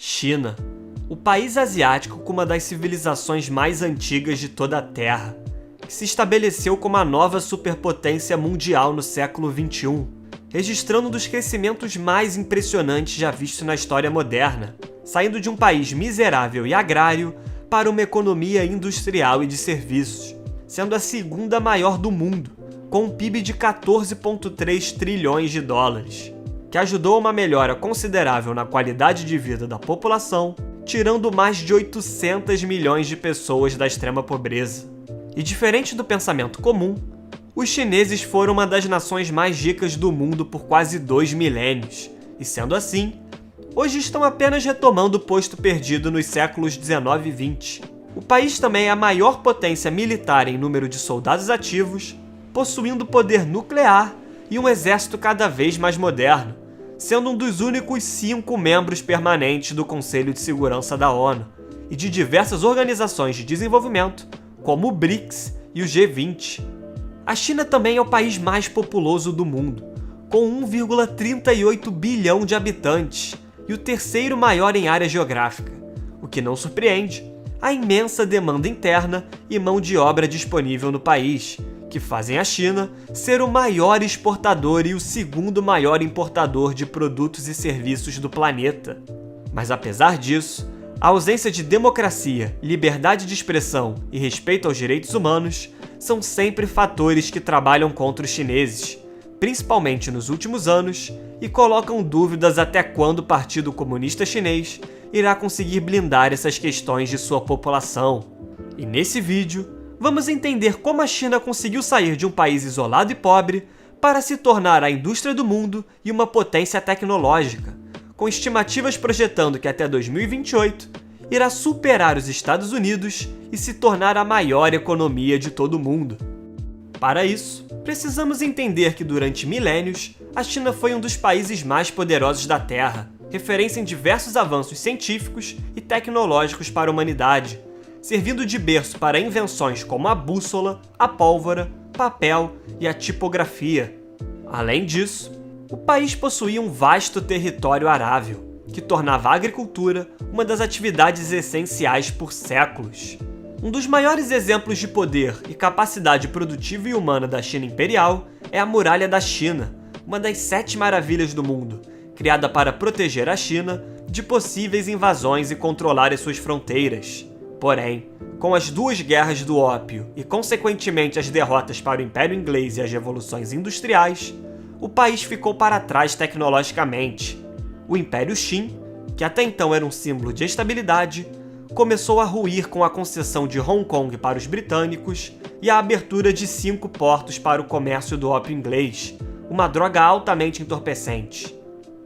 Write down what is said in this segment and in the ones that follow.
China, o país asiático com uma das civilizações mais antigas de toda a Terra, que se estabeleceu como a nova superpotência mundial no século XXI, registrando um dos crescimentos mais impressionantes já vistos na história moderna, saindo de um país miserável e agrário para uma economia industrial e de serviços, sendo a segunda maior do mundo, com um PIB de 14,3 trilhões de dólares, que ajudou a uma melhora considerável na qualidade de vida da população, tirando mais de 800 milhões de pessoas da extrema pobreza. E diferente do pensamento comum, os chineses foram uma das nações mais ricas do mundo por quase 2 milênios, e sendo assim, hoje estão apenas retomando o posto perdido nos séculos 19 e 20. O país também é a maior potência militar em número de soldados ativos, possuindo poder nuclear e um exército cada vez mais moderno, sendo um dos únicos 5 membros permanentes do Conselho de Segurança da ONU e de diversas organizações de desenvolvimento, como o BRICS e o G20. A China também é o país mais populoso do mundo, com 1,38 bilhão de habitantes e o terceiro maior em área geográfica, o que não surpreende a imensa demanda interna e mão de obra disponível no país, que fazem a China ser o maior exportador e o segundo maior importador de produtos e serviços do planeta. Mas apesar disso, a ausência de democracia, liberdade de expressão e respeito aos direitos humanos são sempre fatores que trabalham contra os chineses, principalmente nos últimos anos, e colocam dúvidas até quando o Partido Comunista Chinês irá conseguir blindar essas questões de sua população. E nesse vídeo, vamos entender como a China conseguiu sair de um país isolado e pobre para se tornar a indústria do mundo e uma potência tecnológica, com estimativas projetando que até 2028 irá superar os Estados Unidos e se tornar a maior economia de todo o mundo. Para isso, precisamos entender que durante milênios, a China foi um dos países mais poderosos da Terra, referência em diversos avanços científicos e tecnológicos para a humanidade, servindo de berço para invenções como a bússola, a pólvora, papel e a tipografia. Além disso, o país possuía um vasto território arável, que tornava a agricultura uma das atividades essenciais por séculos. Um dos maiores exemplos de poder e capacidade produtiva e humana da China imperial é a Muralha da China, uma das 7 maravilhas do mundo, criada para proteger a China de possíveis invasões e controlar as suas fronteiras. Porém, com as 2 guerras do ópio e, consequentemente, as derrotas para o Império Inglês e as revoluções industriais, o país ficou para trás tecnologicamente. O Império Qin, que até então era um símbolo de estabilidade, começou a ruir com a concessão de Hong Kong para os britânicos e a abertura de 5 portos para o comércio do ópio inglês, uma droga altamente entorpecente.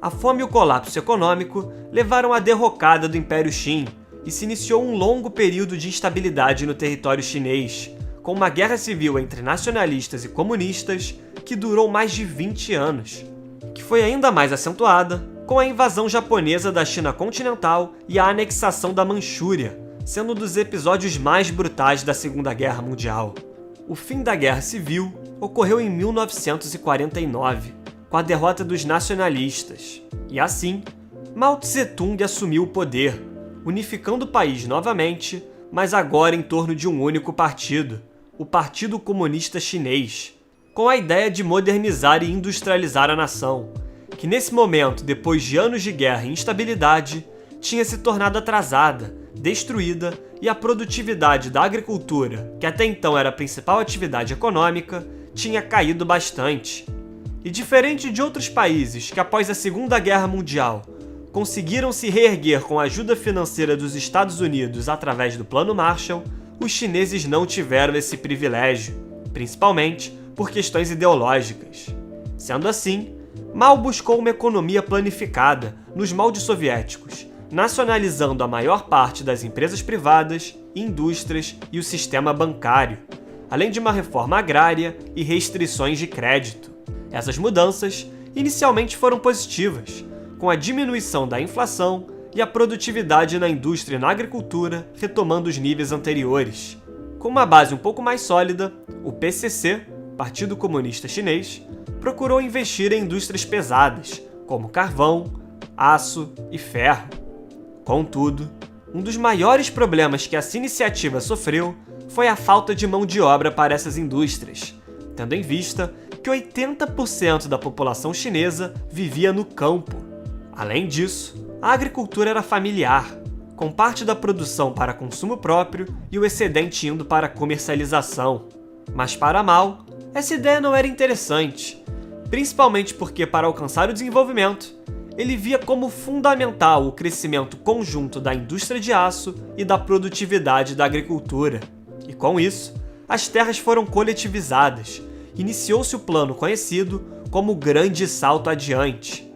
A fome e o colapso econômico levaram à derrocada do Império Qin e se iniciou um longo período de instabilidade no território chinês, com uma guerra civil entre nacionalistas e comunistas que durou mais de 20 anos, que foi ainda mais acentuada com a invasão japonesa da China continental e a anexação da Manchúria, sendo um dos episódios mais brutais da Segunda Guerra Mundial. O fim da Guerra Civil ocorreu em 1949, com a derrota dos nacionalistas, e assim, Mao Tse-tung assumiu o poder, unificando o país novamente, mas agora em torno de um único partido, o Partido Comunista Chinês, com a ideia de modernizar e industrializar a nação, que nesse momento, depois de anos de guerra e instabilidade, tinha se tornado atrasada, destruída e a produtividade da agricultura, que até então era a principal atividade econômica, tinha caído bastante. E diferente de outros países que após a Segunda Guerra Mundial conseguiram se reerguer com a ajuda financeira dos Estados Unidos através do Plano Marshall, os chineses não tiveram esse privilégio, principalmente por questões ideológicas. Sendo assim, Mao buscou uma economia planificada, nos moldes soviéticos, nacionalizando a maior parte das empresas privadas, indústrias e o sistema bancário, além de uma reforma agrária e restrições de crédito. Essas mudanças inicialmente foram positivas, com a diminuição da inflação e a produtividade na indústria e na agricultura retomando os níveis anteriores. Com uma base um pouco mais sólida, o PCC, Partido Comunista Chinês, procurou investir em indústrias pesadas, como carvão, aço e ferro. Contudo, um dos maiores problemas que essa iniciativa sofreu foi a falta de mão de obra para essas indústrias, tendo em vista que 80% da população chinesa vivia no campo. Além disso, a agricultura era familiar, com parte da produção para consumo próprio e o excedente indo para comercialização. Mas para Mao, essa ideia não era interessante, principalmente porque, para alcançar o desenvolvimento, ele via como fundamental o crescimento conjunto da indústria de aço e da produtividade da agricultura. E com isso, as terras foram coletivizadas. Iniciou-se o plano conhecido como o Grande Salto Adiante.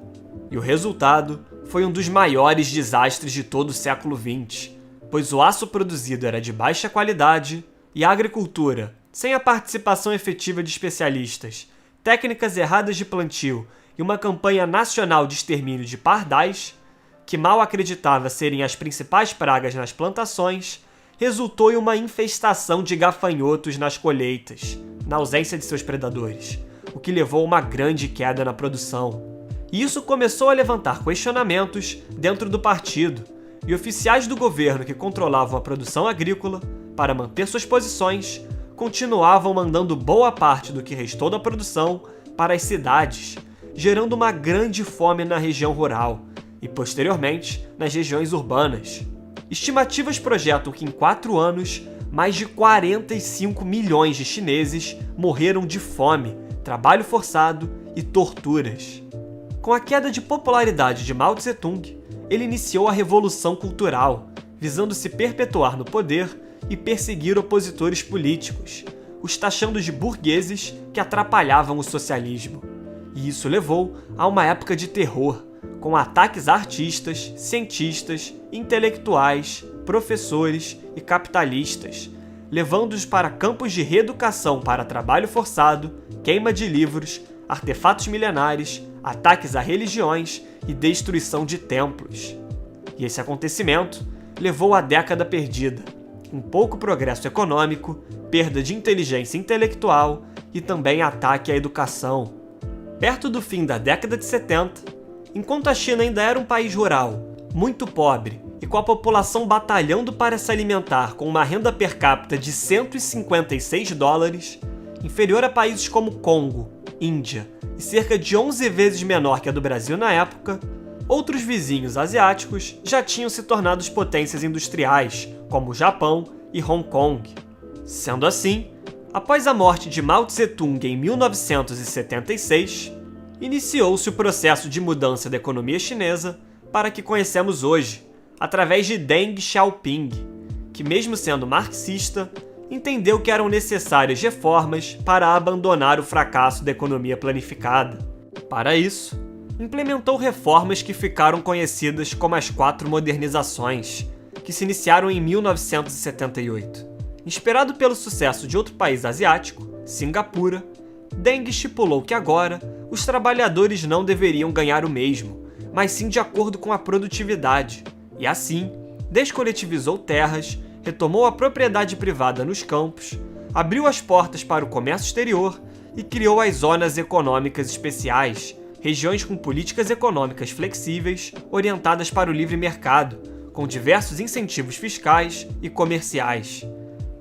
E o resultado foi um dos maiores desastres de todo o século XX, pois o aço produzido era de baixa qualidade e a agricultura, sem a participação efetiva de especialistas, técnicas erradas de plantio e uma campanha nacional de extermínio de pardais, que Mao acreditava serem as principais pragas nas plantações, resultou em uma infestação de gafanhotos nas colheitas, na ausência de seus predadores, o que levou a uma grande queda na produção. E isso começou a levantar questionamentos dentro do partido, e oficiais do governo que controlavam a produção agrícola, para manter suas posições, continuavam mandando boa parte do que restou da produção para as cidades, gerando uma grande fome na região rural e, posteriormente, nas regiões urbanas. Estimativas projetam que em 4 anos, mais de 45 milhões de chineses morreram de fome, trabalho forçado e torturas. Com a queda de popularidade de Mao Tse-tung, ele iniciou a Revolução Cultural, visando se perpetuar no poder e perseguir opositores políticos, os taxando de burgueses que atrapalhavam o socialismo. E isso levou a uma época de terror, com ataques a artistas, cientistas, intelectuais, professores e capitalistas, levando-os para campos de reeducação para trabalho forçado, queima de livros, artefatos milenares, ataques a religiões e destruição de templos. E esse acontecimento levou à década perdida, com pouco progresso econômico, perda de inteligência intelectual e também ataque à educação. Perto do fim da década de 70, enquanto a China ainda era um país rural, muito pobre e com a população batalhando para se alimentar com uma renda per capita de $156, inferior a países como Congo, Índia e cerca de 11 vezes menor que a do Brasil na época, outros vizinhos asiáticos já tinham se tornado potências industriais, como o Japão e Hong Kong. Sendo assim, após a morte de Mao Tse-tung em 1976, iniciou-se o processo de mudança da economia chinesa para que conhecemos hoje, através de Deng Xiaoping, que, mesmo sendo marxista, entendeu que eram necessárias reformas para abandonar o fracasso da economia planificada. Para isso, implementou reformas que ficaram conhecidas como as 4 modernizações, que se iniciaram em 1978. Inspirado pelo sucesso de outro país asiático, Singapura, Deng estipulou que agora os trabalhadores não deveriam ganhar o mesmo, mas sim de acordo com a produtividade, e assim descoletivizou terras, retomou a propriedade privada nos campos, abriu as portas para o comércio exterior e criou as zonas econômicas especiais, regiões com políticas econômicas flexíveis orientadas para o livre mercado, com diversos incentivos fiscais e comerciais.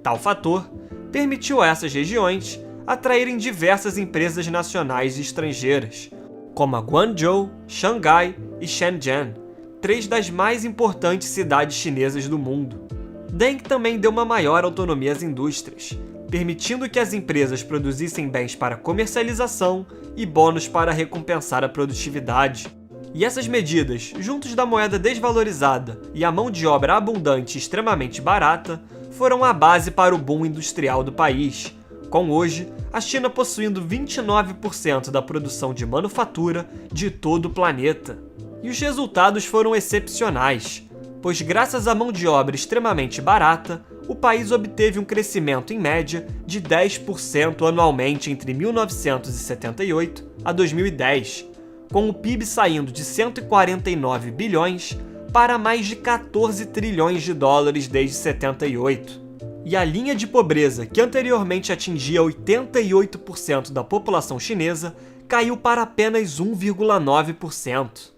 Tal fator permitiu a essas regiões atraírem diversas empresas nacionais e estrangeiras, como a Guangzhou, Xangai e Shenzhen, 3 das mais importantes cidades chinesas do mundo. Deng também deu uma maior autonomia às indústrias, permitindo que as empresas produzissem bens para comercialização e bônus para recompensar a produtividade. E essas medidas, juntos da moeda desvalorizada e a mão de obra abundante e extremamente barata, foram a base para o boom industrial do país, com hoje a China possuindo 29% da produção de manufatura de todo o planeta. E os resultados foram excepcionais, pois graças à mão de obra extremamente barata, o país obteve um crescimento em média de 10% anualmente entre 1978 a 2010, com o PIB saindo de 149 bilhões para mais de 14 trilhões de dólares desde 78. E a linha de pobreza, que anteriormente atingia 88% da população chinesa, caiu para apenas 1,9%.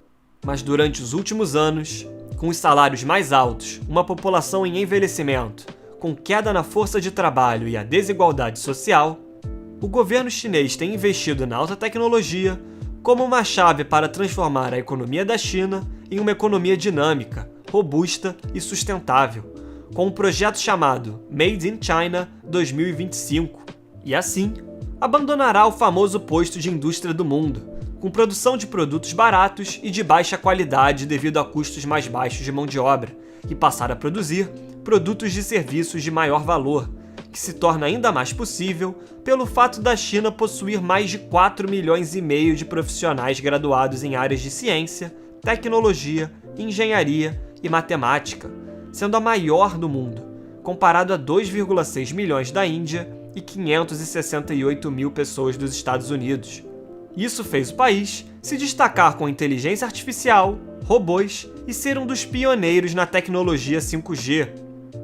Mas durante os últimos anos, Com os salários mais altos, uma população em envelhecimento, com queda na força de trabalho e a desigualdade social, o governo chinês tem investido na alta tecnologia como uma chave para transformar a economia da China em uma economia dinâmica, robusta e sustentável, com um projeto chamado Made in China 2025, e assim abandonará o famoso posto de indústria do mundo, com produção de produtos baratos e de baixa qualidade devido a custos mais baixos de mão de obra, e passar a produzir produtos de serviços de maior valor, que se torna ainda mais possível pelo fato da China possuir mais de 4,5 milhões de profissionais graduados em áreas de ciência, tecnologia, engenharia e matemática, sendo a maior do mundo, comparado a 2,6 milhões da Índia e 568 mil pessoas dos Estados Unidos. Isso fez o país se destacar com inteligência artificial, robôs e ser um dos pioneiros na tecnologia 5G,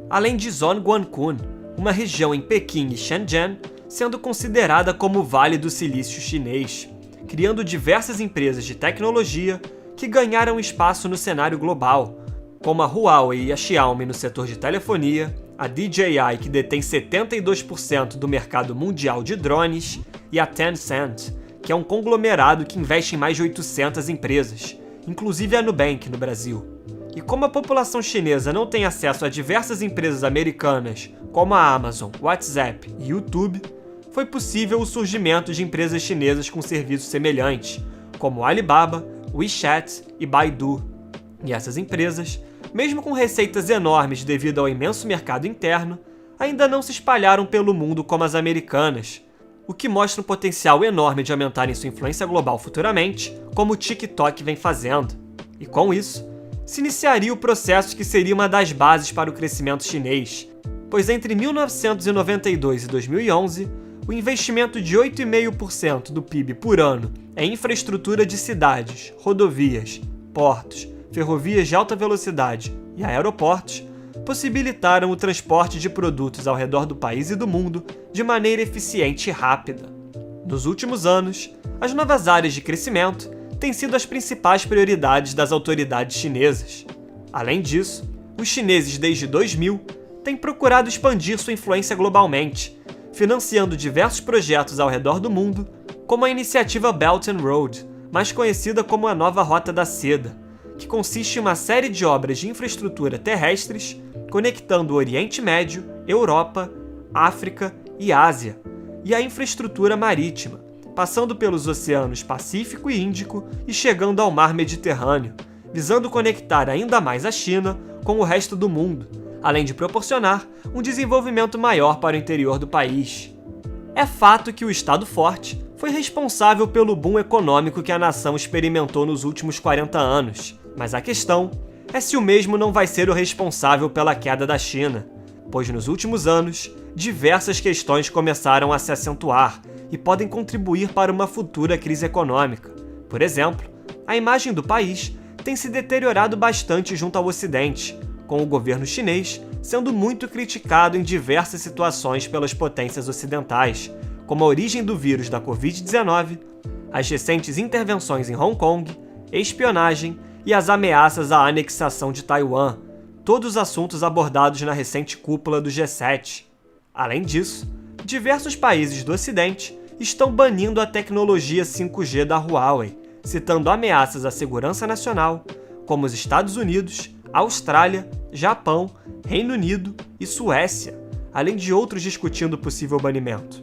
além de Zhongguancun, uma região em Pequim e Shenzhen, sendo considerada como o Vale do Silício chinês, criando diversas empresas de tecnologia que ganharam espaço no cenário global, como a Huawei e a Xiaomi no setor de telefonia, a DJI, que detém 72% do mercado mundial de drones, e a Tencent, que é um conglomerado que investe em mais de 800 empresas, inclusive a Nubank no Brasil. E como a população chinesa não tem acesso a diversas empresas americanas, como a Amazon, WhatsApp e YouTube, foi possível o surgimento de empresas chinesas com serviços semelhantes, como Alibaba, WeChat e Baidu. E essas empresas, mesmo com receitas enormes devido ao imenso mercado interno, ainda não se espalharam pelo mundo como as americanas, o que mostra um potencial enorme de aumentarem sua influência global futuramente, como o TikTok vem fazendo. E com isso, se iniciaria o processo que seria uma das bases para o crescimento chinês, pois entre 1992 e 2011, o investimento de 8,5% do PIB por ano em infraestrutura de cidades, rodovias, portos, ferrovias de alta velocidade e aeroportos possibilitaram o transporte de produtos ao redor do país e do mundo de maneira eficiente e rápida. Nos últimos anos, as novas áreas de crescimento têm sido as principais prioridades das autoridades chinesas. Além disso, os chineses desde 2000 têm procurado expandir sua influência globalmente, financiando diversos projetos ao redor do mundo, como a iniciativa Belt and Road, mais conhecida como a Nova Rota da Seda, que consiste em uma série de obras de infraestrutura terrestres conectando o Oriente Médio, Europa, África e Ásia, e a infraestrutura marítima, passando pelos oceanos Pacífico e Índico e chegando ao Mar Mediterrâneo, visando conectar ainda mais a China com o resto do mundo, além de proporcionar um desenvolvimento maior para o interior do país. É fato que o Estado forte foi responsável pelo boom econômico que a nação experimentou nos últimos 40 anos, mas a questão é se o mesmo não vai ser o responsável pela queda da China, pois nos últimos anos, diversas questões começaram a se acentuar e podem contribuir para uma futura crise econômica. Por exemplo, a imagem do país tem se deteriorado bastante junto ao Ocidente, com o governo chinês sendo muito criticado em diversas situações pelas potências ocidentais, como a origem do vírus da Covid-19, as recentes intervenções em Hong Kong, espionagem e as ameaças à anexação de Taiwan, todos assuntos abordados na recente cúpula do G7. Além disso, diversos países do Ocidente estão banindo a tecnologia 5G da Huawei, citando ameaças à segurança nacional, como os Estados Unidos, Austrália, Japão, Reino Unido e Suécia, além de outros discutindo possível banimento.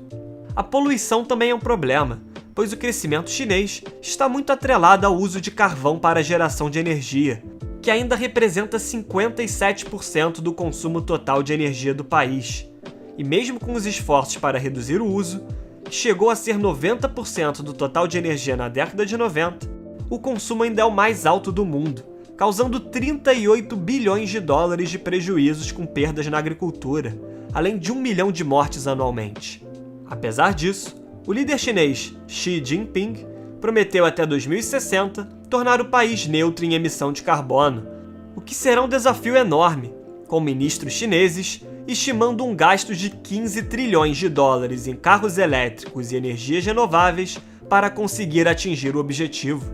A poluição também é um problema, pois o crescimento chinês está muito atrelado ao uso de carvão para a geração de energia, que ainda representa 57% do consumo total de energia do país. E mesmo com os esforços para reduzir o uso, que chegou a ser 90% do total de energia na década de 90, o consumo ainda é o mais alto do mundo, causando 38 bilhões de dólares de prejuízos com perdas na agricultura, além de 1 milhão de mortes anualmente. Apesar disso, o líder chinês Xi Jinping prometeu até 2060 tornar o país neutro em emissão de carbono, o que será um desafio enorme, com ministros chineses estimando um gasto de 15 trilhões de dólares em carros elétricos e energias renováveis para conseguir atingir o objetivo.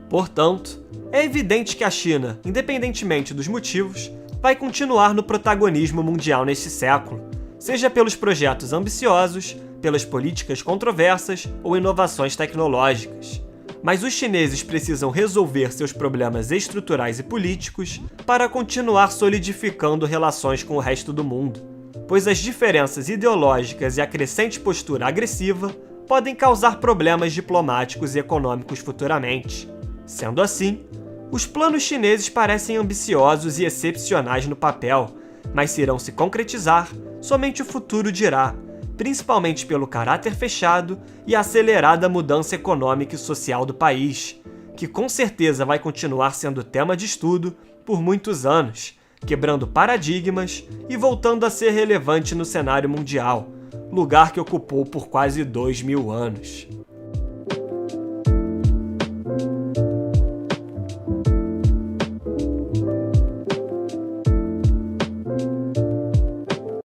Portanto, É evidente que a China, independentemente dos motivos, vai continuar no protagonismo mundial neste século, seja pelos projetos ambiciosos, pelas políticas controversas ou inovações tecnológicas. Mas os chineses precisam resolver seus problemas estruturais e políticos para continuar solidificando relações com o resto do mundo, pois as diferenças ideológicas e a crescente postura agressiva podem causar problemas diplomáticos e econômicos futuramente. Sendo assim, os planos chineses parecem ambiciosos e excepcionais no papel, mas se irão se concretizar, somente o futuro dirá, principalmente pelo caráter fechado e a acelerada mudança econômica e social do país, que com certeza vai continuar sendo tema de estudo por muitos anos, quebrando paradigmas e voltando a ser relevante no cenário mundial, lugar que ocupou por quase 2000 anos.